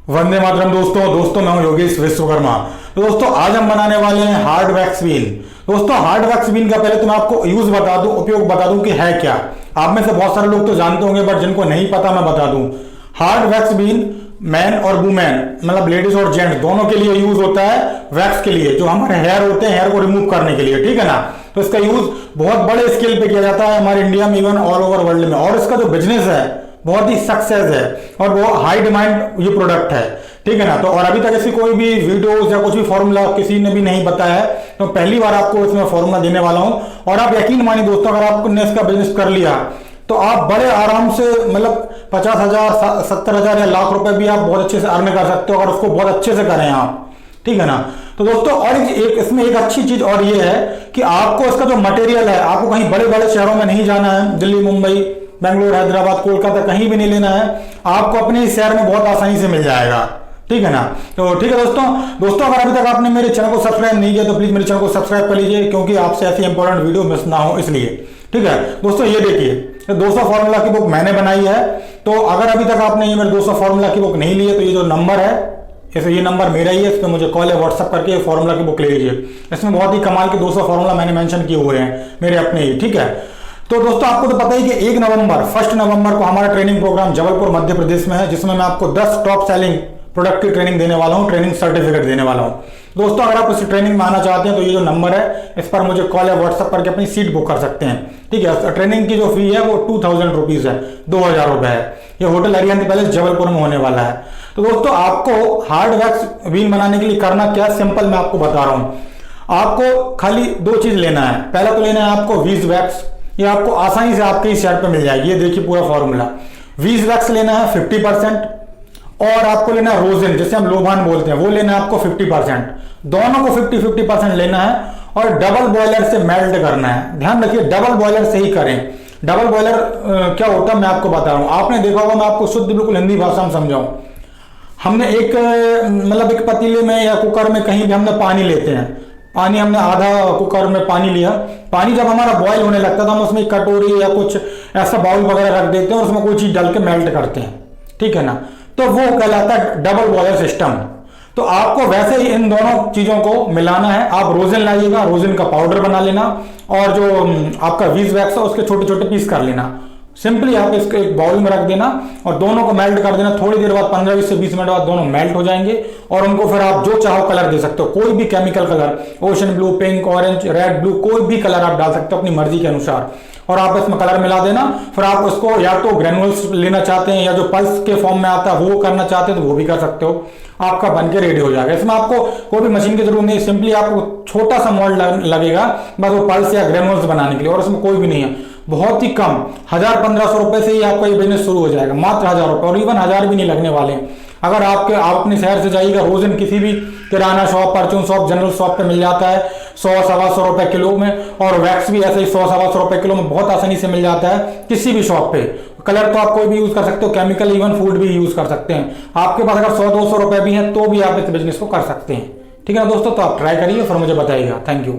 वंदे मातरम दोस्तों मैं हूं योगेश विश्वकर्मा। तो दोस्तों आज हम बनाने वाले हैं हार्ड वैक्स बीन। दोस्तों हार्ड वैक्स बीन का पहले तो मैं आपको यूज बता दूं, उपयोग बता दूं कि है क्या। आप में से बहुत सारे लोग तो जानते होंगे, बट जिनको नहीं पता मैं बता दूं। हार्ड वैक्स बीन मैन और वुमेन मतलब लेडीज और जेंट्स दोनों के लिए यूज होता है। वैक्स के लिए जो हमारे हेयर होते हैं, हेयर को रिमूव करने के लिए, ठीक है ना। तो इसका यूज बहुत बड़े स्केल पे किया जाता है हमारे इंडिया में, इवन ऑल ओवर वर्ल्ड में। और इसका जो बिजनेस है बहुत ही सक्सेस है और वो हाई डिमांड ये प्रोडक्ट है, ठीक है ना। तो और अभी तक ऐसी कोई भी वीडियोस या कुछ भी फॉर्मूला किसी ने भी नहीं बताया है, तो पहली बार आपको इसमें फॉर्मूला देने वाला हूं। और आप यकीन मानिए दोस्तों, अगर आपने इसका बिजनेस कर लिया तो आप बड़े आराम से मतलब 50,000 70,000 या लाख रुपए भी आप बहुत अच्छे से अर्न कर सकते हो अगर उसको बहुत अच्छे से करें आप, ठीक है ना। तो दोस्तों और एक इसमें एक अच्छी चीज और ये है कि आपको इसका जो मटेरियल है, आपको कहीं बड़े बड़े शहरों में नहीं जाना है। दिल्ली, मुंबई, बेंगलुरु, हैदराबाद, कोलकाता कहीं भी नहीं लेना है, आपको अपने शहर में बहुत आसानी से मिल जाएगा, ठीक है ना। तो ठीक है दोस्तों अगर अभी तक आपने मेरे चैनल को सब्सक्राइब नहीं किया तो प्लीज मेरे चैनल को सब्सक्राइब कर लीजिए, क्योंकि आपसे ऐसी इंपॉर्टेंट वीडियो मिस ना हो इसलिए, ठीक है। दोस्तों ये देखिए 200 फॉर्मूला की बुक मैंने बनाई है। तो अगर अभी तक आपने ये मेरे 200 फॉर्मूला की बुक नहीं ली है तो ये जो नंबर है, ऐसे ये नंबर मेरा ही है, इस पर मुझे कॉल या व्हाट्सअप करके फॉर्मूला की बुक ले लीजिए। इसमें बहुत ही कमाल के 200 फॉर्मूला मैंने मेंशन किए हुए हैं मेरे अपने ही, ठीक है। तो दोस्तों आपको तो पता ही कि 1 नवंबर को हमारा ट्रेनिंग प्रोग्राम जबलपुर मध्य प्रदेश में है, जिसमें मैं आपको 10 टॉप सेलिंग प्रोडक्ट की ट्रेनिंग देने वाला हूं, ट्रेनिंग सर्टिफिकेट देने वाला हूं। दोस्तों अगर आप इस ट्रेनिंग में आना चाहते हैं तो ये जो नंबर है इस पर मुझे कॉल या व्हाट्सएप करके अपनी सीट बुक कर सकते हैं, ठीक है। ट्रेनिंग की जो फी है वो 2000 रुपीज है, 2000 रुपए है। ये होटल अरिहंत पैलेस जबलपुर में होने वाला है। तो दोस्तों आपको हार्ड वैक्स बीन बनाने के लिए करना क्या, सिंपल मैं आपको बता रहा हूं। आपको खाली 2 चीज लेना है। पहला तो लेना है आपको वीज वैक्स, ये आपको आसानी से आपके ही शहर पे मिल जाएगी। ये देखिए पूरा फॉर्मूला। वीज वैक्स लेना है 50% और आपको लेना है रोजिन, जिसे हम लोभान बोलते हैं, वो लेना है आपको 50%। दोनों को 50-50% लेना है और डबल बॉयलर से मेल्ट करना है। ध्यान रखिए डबल बॉयलर से ही करें। डबल बॉयलर क्या होता है मैं आपको बता रहा हूं। आपने देखा होगा, मैं आपको शुद्ध बिल्कुल हिंदी भाषा में समझाऊं। हमने एक मतलब एक पतीले में या कुकर में कहीं भी हमने पानी लेते हैं, पानी हमने आधा कुकर में पानी लिया। पानी जब हमारा बॉयल होने लगता है तो हम उसमें एक कटोरी या कुछ ऐसा बाउल वगैरह रख देते हैं और उसमें कोई चीज डाल के मेल्ट करते हैं, ठीक है ना। तो वो कहलाता है डबल बॉयलर सिस्टम। तो आपको वैसे ही इन दोनों चीजों को मिलाना है। आप रोजिन लाइएगा, रोजिन का पाउडर बना लेना और जो आपका वीज वैक्स है उसके छोटे छोटे पीस कर लेना। सिंपली आप इसको एक बाउल में रख देना और दोनों को मेल्ट कर देना। थोड़ी देर बाद 15 से 20 मिनट बाद दोनों मेल्ट हो जाएंगे और उनको फिर आप जो चाहो कलर दे सकते हो, कोई भी chemical colour, ocean blue, pink, orange, red, blue, कोई भी कलर आप डाल सकते हो अपनी मर्जी के अनुसार। और आप इसमें कलर मिला देना। फिर आप उसको या तो ग्रेनुअल्स लेना चाहते हैं या जो पल्स के फॉर्म में आता है वो करना चाहते हैं तो वो भी कर सकते हो। आपका बनके रेडी हो जाएगा। इसमें आपको कोई भी मशीन की जरूरत नहीं, सिंपली आपको छोटा सा मोल्ड लगेगा बस वो पल्स या ग्रेनुअल्स बनाने के लिए, और उसमें कोई भी नहीं है। बहुत ही कम 1000-1500 रुपए से ही आपका ये बिजनेस शुरू हो जाएगा, मात्र 1000 रुपए, और इवन 1000 भी नहीं लगने वाले हैं। अगर आप अपने शहर से जाइएगा, रोजिन किसी भी किराना शॉप, परचून शॉप, जनरल शॉप पे मिल जाता है 100-125 रुपए किलो में, और वैक्स भी ऐसे ही 100-125 रुपए किलो में बहुत आसानी से मिल जाता है किसी भी शॉप पे। कलर तो आप कोई भी यूज कर सकते हो, केमिकल इवन फूड भी यूज कर सकते हैं। आपके पास अगर 100-200 रुपए भी हैं तो भी आप इस बिजनेस को कर सकते हैं, ठीक है ना दोस्तों। तो आप ट्राई करिए फिर मुझे बताइएगा। Thank you.